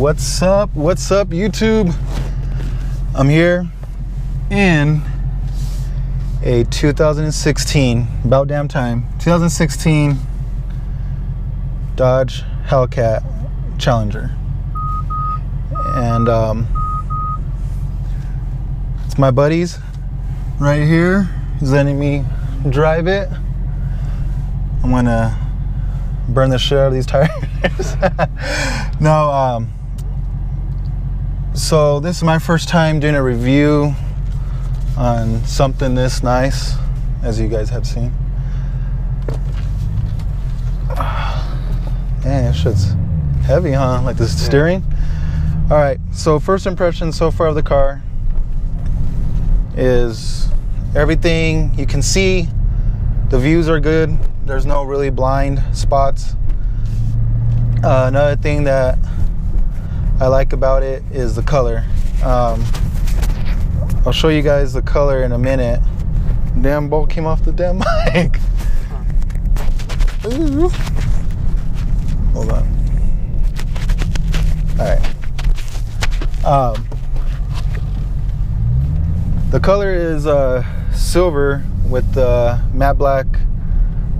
What's up YouTube? I'm here in a 2016, about damn time, 2016 Dodge HELLCAT Challenger, and it's my buddy's right here. He's letting me drive it. I'm gonna burn the shit out of these tires. No, so this is my first time doing a review on something this nice, as you guys have seen. Man, this shit's heavy, huh? Like the steering. All right, so first impression so far of the car is everything you can see. The views are good. There's no really blind spots. Another thing that I like about it is the color. I'll show you guys the color in a minute. Damn bolt came off the damn mic. Ooh. Hold on. All right. The color is silver with the matte black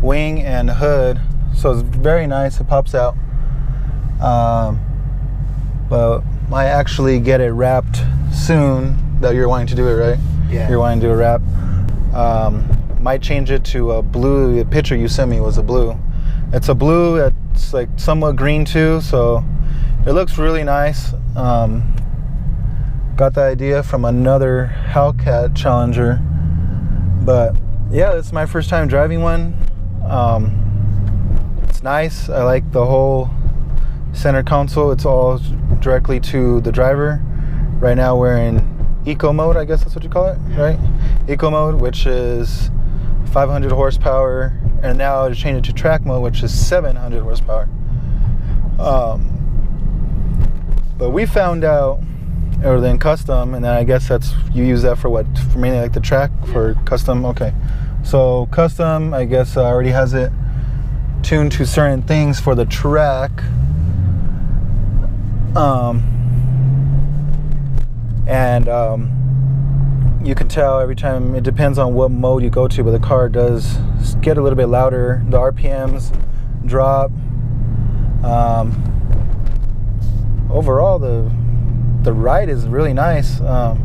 wing and hood, so it's very nice. It pops out. But might actually get it wrapped soon. That you're wanting to do it, right? Yeah. You're wanting to do a wrap. Might change it to a blue. The picture you sent me was a blue. It's a blue. It's like somewhat green too, so it looks really nice. Got the idea from another HELLCAT Challenger, but yeah, it's my first time driving one. It's nice. I like the whole center console. It's all directly to the driver. Right now we're in eco mode, I guess that's what you call it, right? Eco mode, which is 500 horsepower, and now I just changed it to track mode, which is 700 horsepower. But we found out, or then custom, and then I guess that's, you use that for what? For mainly like the track, for custom. Okay, so custom, I guess already has it tuned to certain things for the track. You can tell every time, it depends on what mode you go to, but the car does get a little bit louder. The RPMs drop. Overall, the ride is really nice. I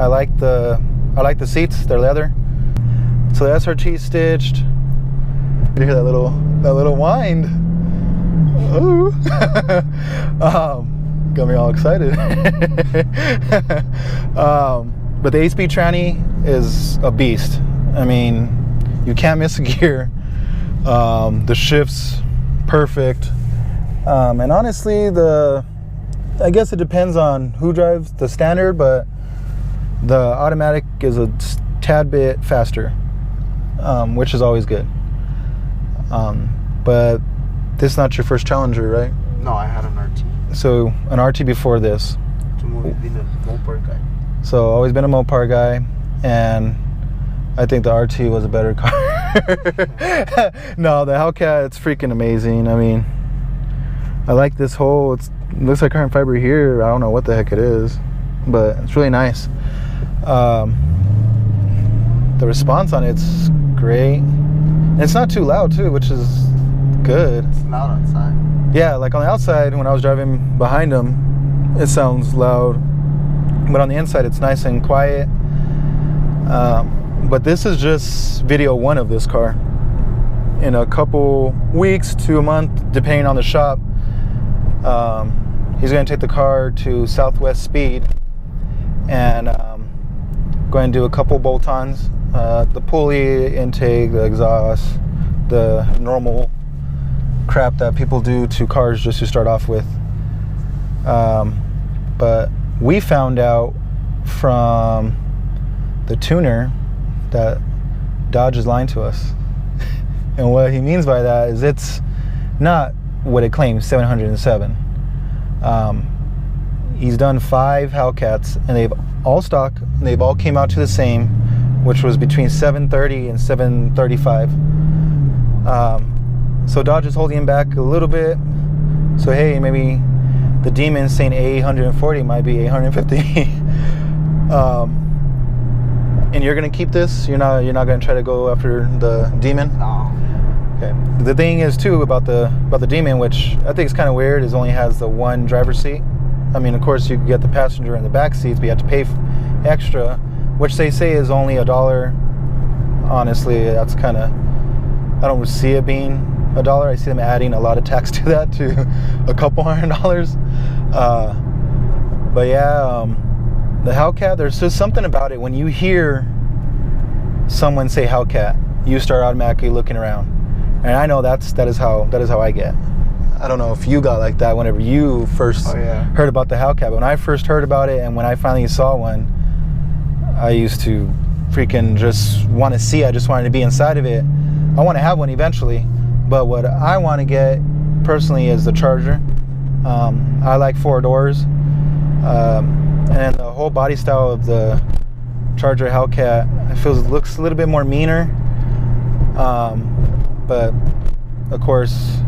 like the seats. They're leather. So the SRT stitched. You hear that little wind. Ooh. Got me all excited. But the 8-speed tranny is a beast. I mean, you can't miss a gear. The shift's perfect. And honestly, I guess it depends on who drives the standard, but the automatic is a tad bit faster, which is always good. But this is not your first Challenger, right? No, I had an RT. So an RT before this. I've been a Mopar guy. So always been a Mopar guy, and I think the RT was a better car. No, the HELLCAT, it's freaking amazing. I mean, I like this whole, it looks like carbon fiber here. I don't know what the heck it is, but it's really nice. The response on it's great. And it's not too loud too, which is good. It's loud outside. Yeah, like on the outside, when I was driving behind him, it sounds loud. But on the inside, it's nice and quiet. But this is just video one of this car. In a couple weeks to a month, depending on the shop, he's going to take the car to Southwest Speed and going to do a couple bolt-ons. The pulley, intake, the exhaust, the normal crap that people do to cars just to start off with. But we found out from the tuner that Dodge is lying to us. And what he means by that is it's not what it claims, 707. He's done 5 HELLCATs, and they've all stock, and they've all came out to the same, which was between 730 and 735. So Dodge is holding him back a little bit. So hey, maybe the Demon saying A140 might be A150. And you're gonna keep this? You're not gonna try to go after the Demon? No. Okay. The thing is too about the Demon, which I think is kind of weird, is only has the one driver's seat. I mean, of course you can get the passenger and the back seats, but you have to pay extra, which they say is only $1. Honestly, that's kind of, I don't see it being $1. I see them adding a lot of tax to that, to a couple $100. But yeah, the Hellcat, there's just something about it. When you hear someone say Hellcat, you start automatically looking around, and I know that is how I get. I don't know if you got like that whenever you first heard about the Hellcat. But when I first heard about it, and when I finally saw one, I used to freaking just want to see. I just wanted to be inside of it. I want to have one eventually, but what I want to get personally is the Charger. I like 4 doors. And the whole body style of the Charger Hellcat, looks a little bit more meaner. But of course,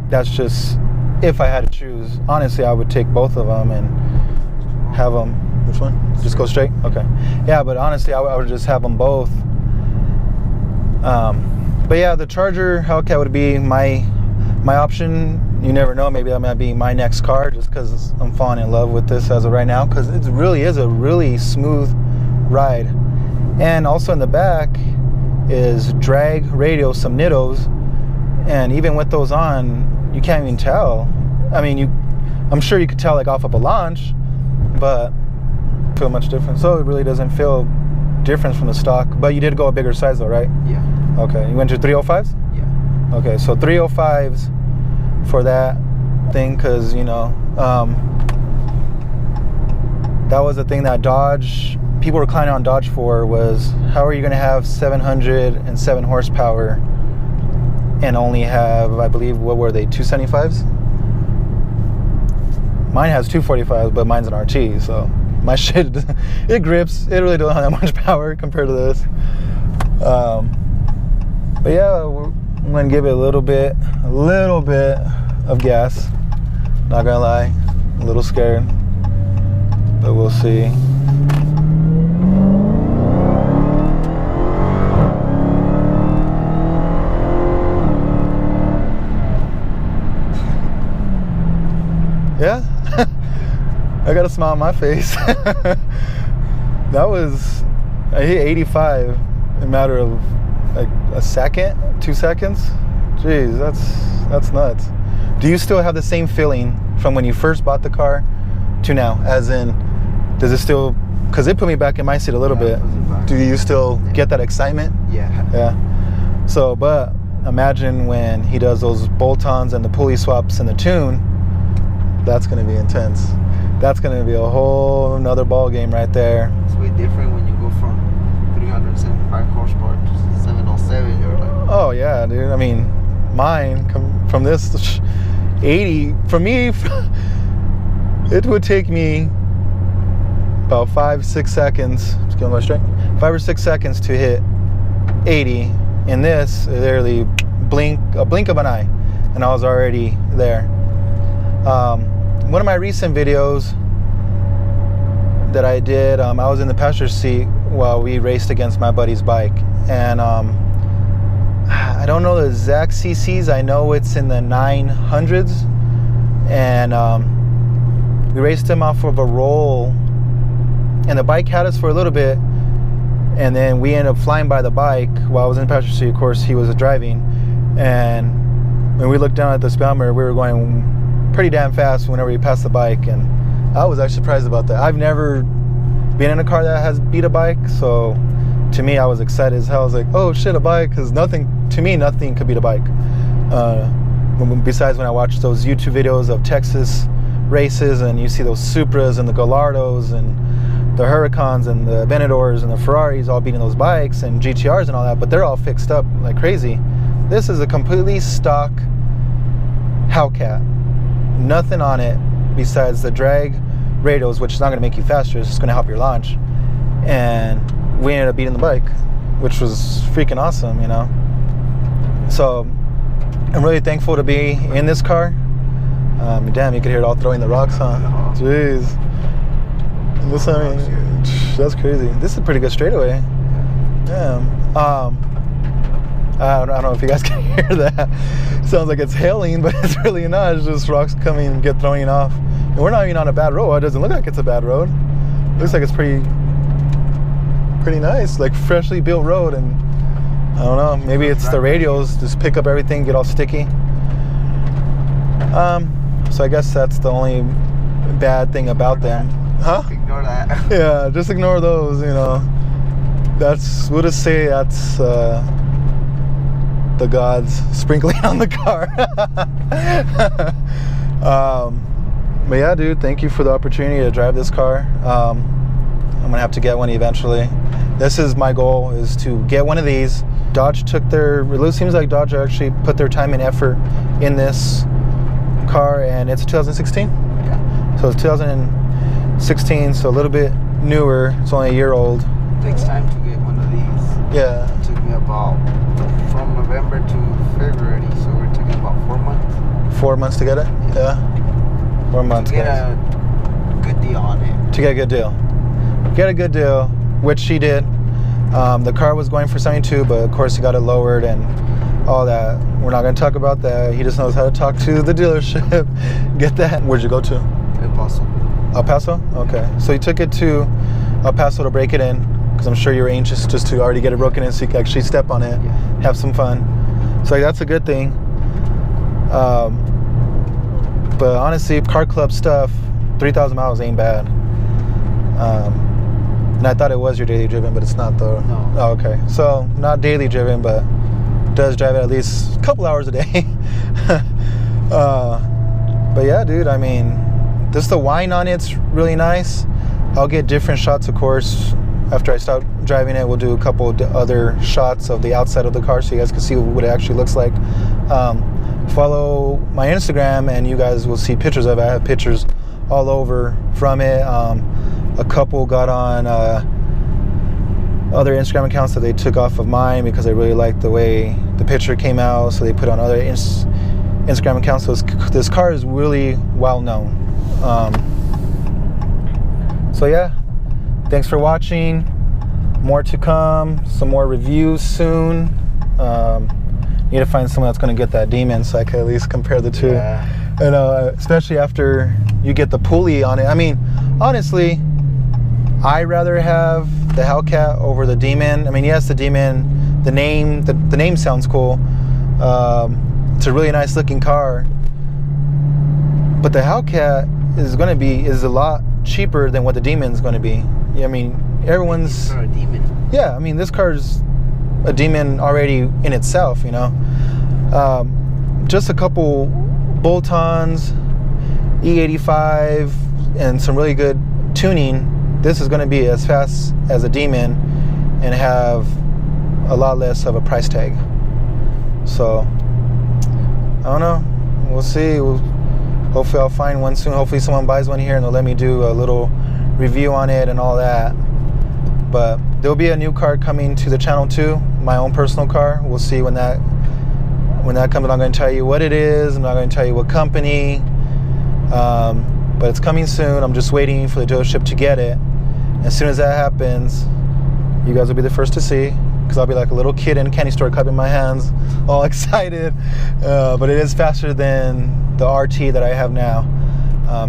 that's just if I had to choose. Honestly, I would take both of them and have them. Which one? Just go straight? Okay. Yeah, but honestly, I would just have them both. But yeah, the Charger Hellcat would be my option. You never know, maybe that might be my next car, just because I'm falling in love with this as of right now, because it really is a really smooth ride. And also in the back is drag radio, some nittos, and even with those on, you can't even tell. I mean, I'm sure you could tell like off of a launch, but feel much different. So it really doesn't feel different from the stock. But you did go a bigger size though, right? Yeah. Okay, you went to 305s? Yeah. Okay, so 305s for that thing, because that was the thing that people were climbing on Dodge for, was how are you going to have 707 horsepower and only have, I believe, what were they, 275s? Mine has 245s, but mine's an RT, so my shit, it grips. It really doesn't have that much power compared to this. But yeah, I'm gonna give it a little bit of gas. Not gonna lie, a little scared, but we'll see. Yeah, I got a smile on my face. I hit 85 in a matter of like a second, 2 seconds. Jeez, that's nuts. Do you still have the same feeling from when you first bought the car to now? As in, does it still, because it put me back in my seat a little bit. Do you still get that excitement? Yeah. So, but imagine when he does those bolt-ons and the pulley swaps and the tune. That's going to be intense. That's going to be a whole another ball game right there. It's way different when you go from 375 horsepower to 707. You're like, oh yeah, dude. I mean, mine come from this 80. For me, it would take me about 5-6 seconds. Just going right straight. 5 or 6 seconds to hit 80. In this, literally a blink of an eye, and I was already there. One of my recent videos that I did, I was in the passenger seat while we raced against my buddy's bike, and I don't know the exact CCs. I know it's in the 900s, and we raced him off of a roll, and the bike had us for a little bit, and then we ended up flying by the bike while I was in the passenger seat. Of course, he was driving, and when we looked down at the speedometer, we were going pretty damn fast whenever we passed the bike, and I was actually surprised about that. I've never been in a car that has beat a bike, so to me I was excited as hell. I was like, oh shit, a bike, because nothing could beat a bike. Besides when I watch those YouTube videos of Texas races, and you see those Supras and the Gallardos and the Huracans and the Aventadors and the Ferraris all beating those bikes, and GTRs and all that, but they're all fixed up like crazy. This is a completely stock Hellcat. Nothing on it besides the drag radios, which is not going to make you faster. It's just going to help your launch. And we ended up beating the bike, which was freaking awesome, So I'm really thankful to be in this car. Damn, you could hear it all throwing the rocks, huh? Jeez. This, I mean, that's crazy. This is a pretty good straightaway. Damn. I don't know if you guys can hear that. Sounds like it's hailing, but it's really not. It's just rocks coming and get throwing off. And we're not even on a bad road. It doesn't look like it's a bad road. It looks like it's pretty nice, like freshly built road. And I don't know, maybe it's the radios just pick up everything, get all sticky. So I guess that's the only bad thing about them. Huh? Ignore that. Yeah, just ignore those, you know. We'll just say that's the gods sprinkling on the car. But yeah, dude, thank you for the opportunity to drive this car. I'm gonna have to get one eventually. This is my goal, is to get one of these. Dodge it seems like Dodge actually put their time and effort in this car, and it's a 2016? Yeah. So it's 2016, so a little bit newer. It's only a year old. It takes time to get one of these. Yeah. It took me about from November to February, so we're talking about 4 months. 4 months to get it? Yeah. 4 months. To get a good deal on it. To get a good deal. Get a good deal, which she did. The car was going for 72, but of course he got it lowered and all that. We're not going to talk about that. He just knows how to talk to the dealership. Get that. Where'd you go to? El Paso. El Paso? Okay. So you took it to El Paso to break it in, because I'm sure you were anxious just to already get it broken in so you could actually step on it, have some fun. So like, that's a good thing. But honestly, car club stuff, 3,000 miles ain't bad. And I thought it was your daily driven, but it's not though. No. Oh, okay. So not daily driven, but does drive it at least a couple hours a day. But yeah, dude, I mean, just the whine on it's really nice. I'll get different shots, of course. After I stop driving it, we'll do a couple other shots of the outside of the car so you guys can see what it actually looks like. Follow my Instagram and you guys will see pictures of it. I have pictures all over from it. A couple got on other Instagram accounts that they took off of mine because they really liked the way the picture came out, so they put on other Instagram accounts. So this car is really well known. So yeah, thanks for watching. More to come, some more reviews soon. Need to find someone that's going to get that Demon so I can at least compare the two. Yeah. And especially after you get the pulley on it. I mean, honestly, I rather have the Hellcat over the Demon. I mean, yes, the Demon, the name sounds cool. It's a really nice looking car, but the Hellcat is a lot cheaper than what the Demon's going to be. I mean, everyone's a Demon. Yeah, I mean, this car's a Demon already in itself, you know. Just a couple bolt-ons, E85, and some really good tuning. This is going to be as fast as a Demon and have a lot less of a price tag. So I don't know, we'll see. Hopefully I'll find one soon. Hopefully someone buys one here and they'll let me do a little review on it and all that. But there'll be a new car coming to the channel too, my own personal car. We'll see when that comes. I'm not going to tell you what it is. I'm not going to tell you what company. But it's coming soon. I'm just waiting for the dealership to get it. As soon as that happens, you guys will be the first to see, because I'll be like a little kid in a candy store clapping my hands, all excited. But it is faster than the RT that I have now.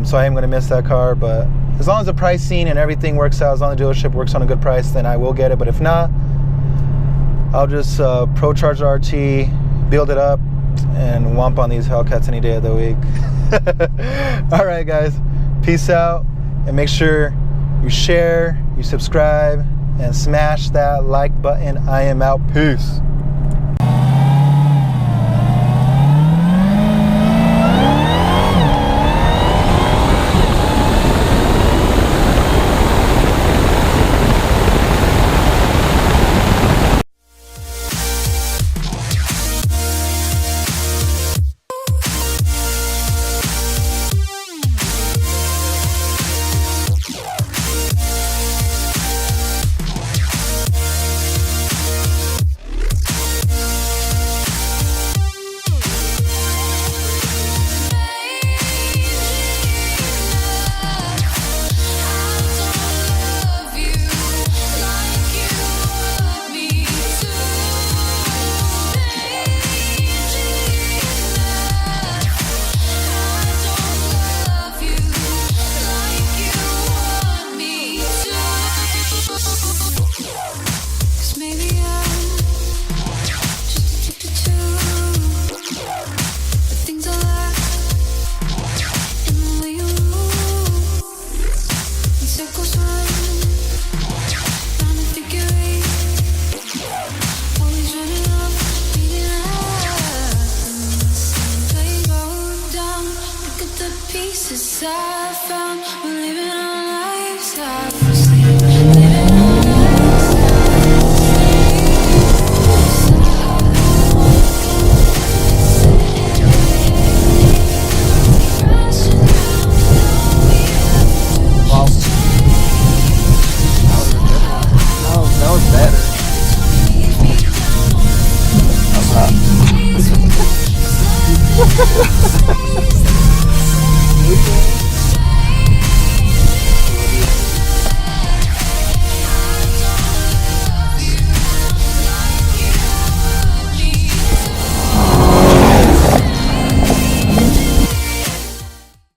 So I am going to miss that car, but as long as the pricing and everything works out, as long as the dealership works on a good price, then I will get it. But if not, I'll just pro charge the RT, build it up, and whomp on these Hellcats any day of the week. All right, guys, peace out, and make sure you share, you subscribe, and smash that like button. I am out. Peace.